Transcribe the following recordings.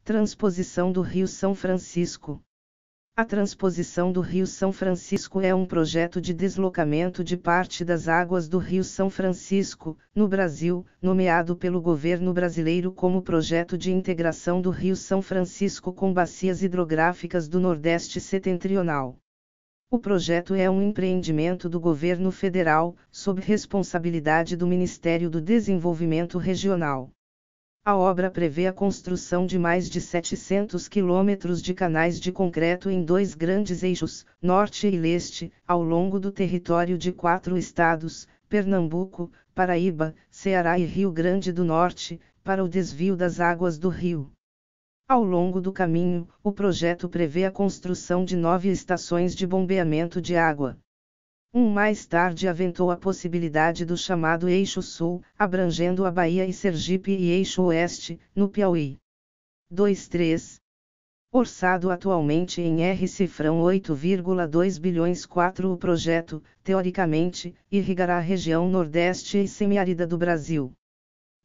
Transposição do Rio São Francisco. A transposição do Rio São Francisco é um projeto de deslocamento de parte das águas do Rio São Francisco, no Brasil, nomeado pelo governo brasileiro como Projeto de Integração do Rio São Francisco com Bacias Hidrográficas do Nordeste Setentrional. O projeto é um empreendimento do governo federal, sob responsabilidade do Ministério do Desenvolvimento Regional. A obra prevê a construção de mais de 700 quilômetros de canais de concreto em dois grandes eixos, norte e leste, ao longo do território de 4 estados, Pernambuco, Paraíba, Ceará e Rio Grande do Norte, para o desvio das águas do rio. Ao longo do caminho, o projeto prevê a construção de 9 estações de bombeamento de água. Mais tarde aventou a possibilidade do chamado Eixo Sul, abrangendo a Bahia e Sergipe, e Eixo Oeste, no Piauí. 2.3. Orçado atualmente em R$ 8,2 bilhões. O projeto, teoricamente, irrigará a região nordeste e semiárida do Brasil.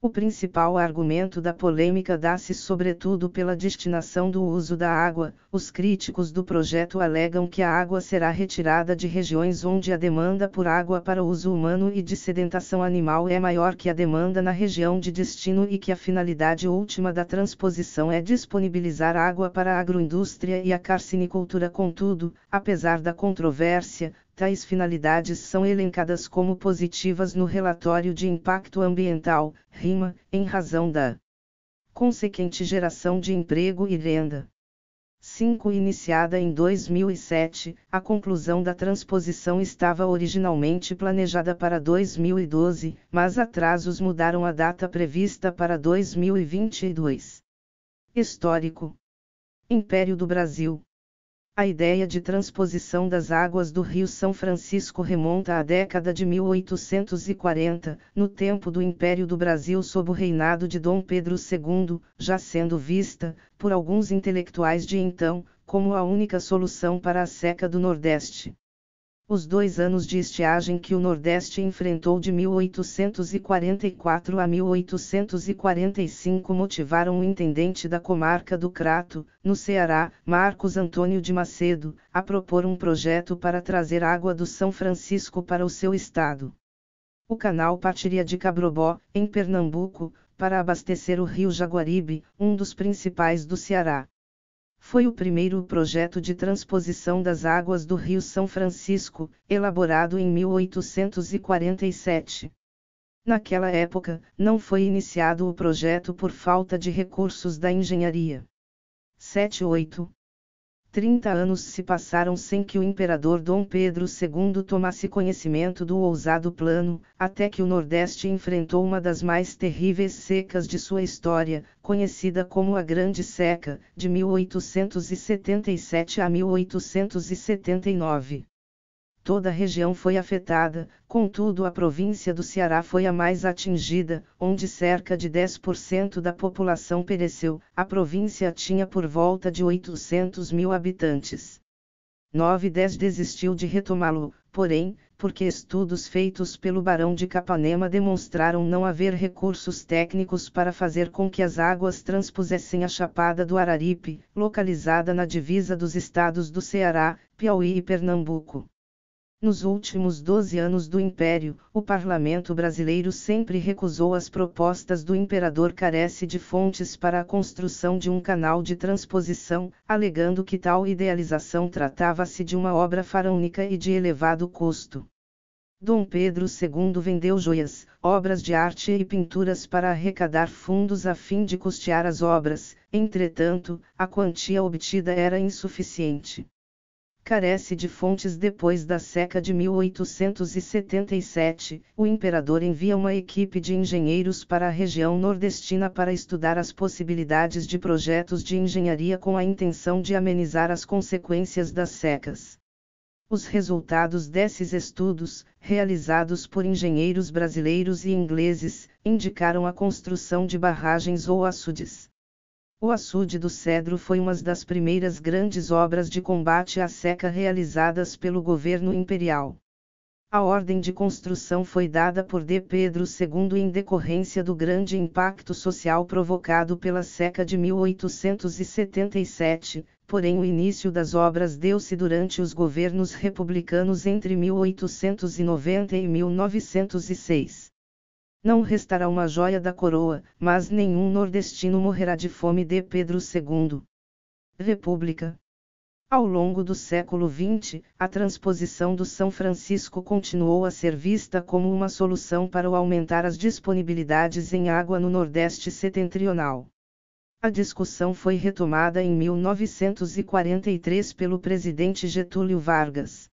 O principal argumento da polêmica dá-se sobretudo pela destinação do uso da água. Os críticos do projeto alegam que a água será retirada de regiões onde a demanda por água para uso humano e de sedentação animal é maior que a demanda na região de destino e que a finalidade última da transposição é disponibilizar água para a agroindústria e a carcinicultura. Contudo, apesar da controvérsia, tais finalidades são elencadas como positivas no relatório de impacto ambiental, RIMA, em razão da consequente geração de emprego e renda. 5. Iniciada em 2007, a conclusão da transposição estava originalmente planejada para 2012, mas atrasos mudaram a data prevista para 2022. Histórico. Império do Brasil. A ideia de transposição das águas do Rio São Francisco remonta à década de 1840, no tempo do Império do Brasil sob o reinado de Dom Pedro II, já sendo vista, por alguns intelectuais de então, como a única solução para a seca do Nordeste. Os 2 anos de estiagem que o Nordeste enfrentou de 1844 a 1845 motivaram o intendente da comarca do Crato, no Ceará, Marcos Antônio de Macedo, a propor um projeto para trazer água do São Francisco para o seu estado. O canal partiria de Cabrobó, em Pernambuco, para abastecer o rio Jaguaribe, um dos principais do Ceará. Foi o primeiro projeto de transposição das águas do Rio São Francisco, elaborado em 1847. Naquela época, não foi iniciado o projeto por falta de recursos da engenharia. 7-8. 30 anos se passaram sem que o imperador Dom Pedro II tomasse conhecimento do ousado plano, até que o Nordeste enfrentou uma das mais terríveis secas de sua história, conhecida como a Grande Seca, de 1877 a 1879. Toda a região foi afetada, contudo a província do Ceará foi a mais atingida, onde cerca de 10% da população pereceu. A província tinha por volta de 800 mil habitantes. 9-10 desistiu de retomá-lo, porém, porque estudos feitos pelo Barão de Capanema demonstraram não haver recursos técnicos para fazer com que as águas transpusessem a Chapada do Araripe, localizada na divisa dos estados do Ceará, Piauí e Pernambuco. Nos últimos 12 anos do Império, o parlamento brasileiro sempre recusou as propostas do imperador carece de fontes para a construção de um canal de transposição, alegando que tal idealização tratava-se de uma obra faraônica e de elevado custo. Dom Pedro II vendeu joias, obras de arte e pinturas para arrecadar fundos a fim de custear as obras, entretanto, a quantia obtida era insuficiente. Carece de fontes. Depois da seca de 1877, o imperador envia uma equipe de engenheiros para a região nordestina para estudar as possibilidades de projetos de engenharia com a intenção de amenizar as consequências das secas. Os resultados desses estudos, realizados por engenheiros brasileiros e ingleses, indicaram a construção de barragens ou açudes. O açude do Cedro foi uma das primeiras grandes obras de combate à seca realizadas pelo governo imperial. A ordem de construção foi dada por D. Pedro II em decorrência do grande impacto social provocado pela seca de 1877, porém o início das obras deu-se durante os governos republicanos entre 1890 e 1906. Não restará uma joia da coroa, mas nenhum nordestino morrerá de fome. D. Pedro II. República. Ao longo do século XX, a transposição do São Francisco continuou a ser vista como uma solução para aumentar as disponibilidades em água no Nordeste setentrional. A discussão foi retomada em 1943 pelo presidente Getúlio Vargas.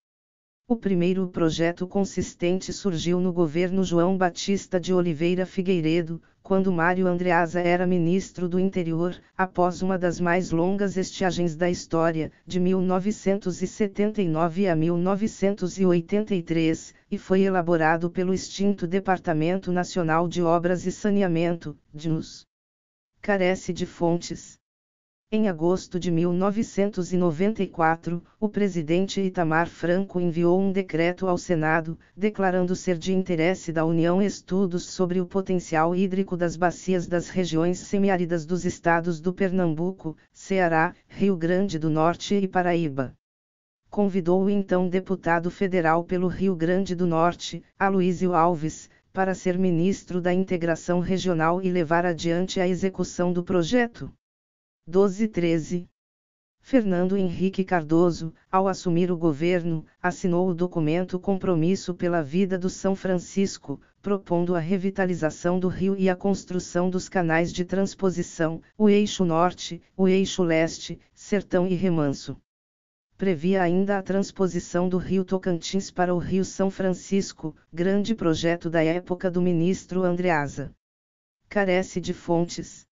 O primeiro projeto consistente surgiu no governo João Batista de Oliveira Figueiredo, quando Mário Andreasa era ministro do Interior, após uma das mais longas estiagens da história, de 1979 a 1983, e foi elaborado pelo extinto Departamento Nacional de Obras e Saneamento, DNUS. Carece de fontes. Em agosto de 1994, o presidente Itamar Franco enviou um decreto ao Senado, declarando ser de interesse da União estudos sobre o potencial hídrico das bacias das regiões semiáridas dos estados do Pernambuco, Ceará, Rio Grande do Norte e Paraíba. Convidou o então deputado federal pelo Rio Grande do Norte, Aloísio Alves, para ser ministro da Integração Regional e levar adiante a execução do projeto. 12-13. Fernando Henrique Cardoso, ao assumir o governo, assinou o documento Compromisso pela Vida do São Francisco, propondo a revitalização do rio e a construção dos canais de transposição, o eixo norte, o eixo leste, Sertão e Remanso. Previa ainda a transposição do rio Tocantins para o rio São Francisco, grande projeto da época do ministro Andreasa. Carece de fontes.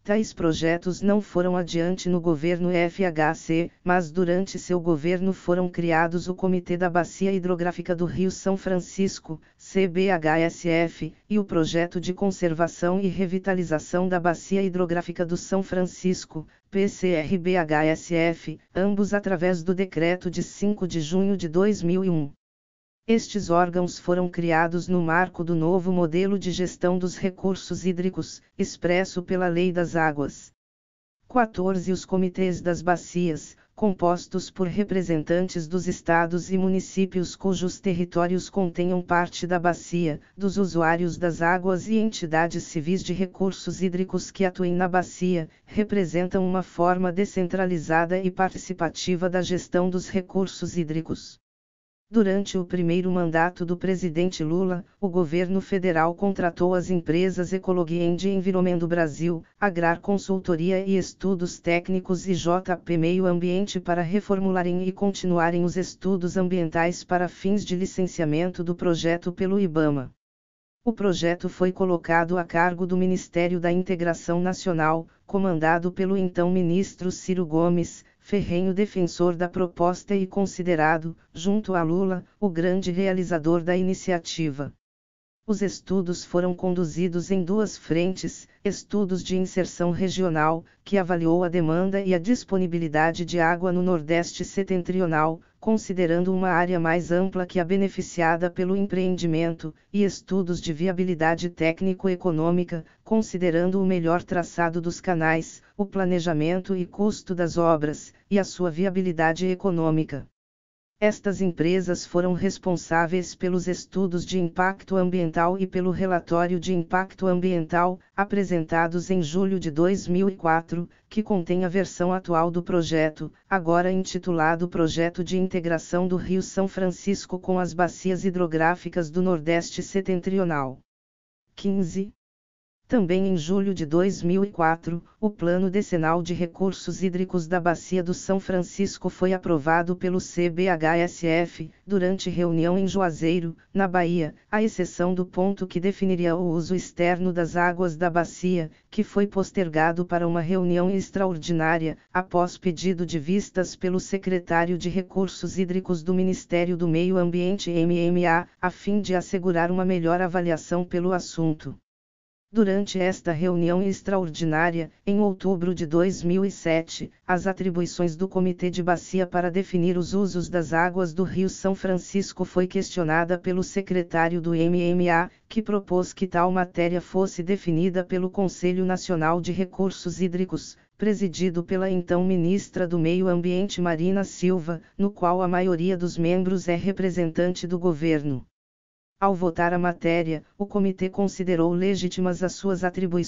Tais projetos não foram adiante no governo FHC, mas durante seu governo foram criados o Comitê da Bacia Hidrográfica do Rio São Francisco, CBHSF, e o Projeto de Conservação e Revitalização da Bacia Hidrográfica do São Francisco, PCRBHSF, ambos através do Decreto de 5 de junho de 2001. Estes órgãos foram criados no marco do novo modelo de gestão dos recursos hídricos, expresso pela Lei das Águas. 14. Os comitês das bacias, compostos por representantes dos estados e municípios cujos territórios contenham parte da bacia, dos usuários das águas e entidades civis de recursos hídricos que atuem na bacia, representam uma forma descentralizada e participativa da gestão dos recursos hídricos. Durante o primeiro mandato do presidente Lula, o governo federal contratou as empresas Ecologia and Environment do Brasil, Agrar Consultoria e Estudos Técnicos e JP Meio Ambiente para reformularem e continuarem os estudos ambientais para fins de licenciamento do projeto pelo IBAMA. O projeto foi colocado a cargo do Ministério da Integração Nacional, comandado pelo então ministro Ciro Gomes, ferrenho defensor da proposta e considerado, junto a Lula, o grande realizador da iniciativa. Os estudos foram conduzidos em duas frentes: estudos de inserção regional, que avaliou a demanda e a disponibilidade de água no Nordeste setentrional, considerando uma área mais ampla que a beneficiada pelo empreendimento, e estudos de viabilidade técnico-econômica, considerando o melhor traçado dos canais, o planejamento e custo das obras, e a sua viabilidade econômica. Estas empresas foram responsáveis pelos estudos de impacto ambiental e pelo relatório de impacto ambiental, apresentados em julho de 2004, que contém a versão atual do projeto, agora intitulado Projeto de Integração do Rio São Francisco com as Bacias Hidrográficas do Nordeste Setentrional. 15. Também em julho de 2004, o Plano Decenal de Recursos Hídricos da Bacia do São Francisco foi aprovado pelo CBHSF, durante reunião em Juazeiro, na Bahia, à exceção do ponto que definiria o uso externo das águas da bacia, que foi postergado para uma reunião extraordinária, após pedido de vistas pelo secretário de Recursos Hídricos do Ministério do Meio Ambiente MMA, a fim de assegurar uma melhor avaliação pelo assunto. Durante esta reunião extraordinária, em outubro de 2007, as atribuições do Comitê de Bacia para definir os usos das águas do Rio São Francisco foi questionada pelo secretário do MMA, que propôs que tal matéria fosse definida pelo Conselho Nacional de Recursos Hídricos, presidido pela então ministra do Meio Ambiente Marina Silva, no qual a maioria dos membros é representante do governo. Ao votar a matéria, o comitê considerou legítimas as suas atribuições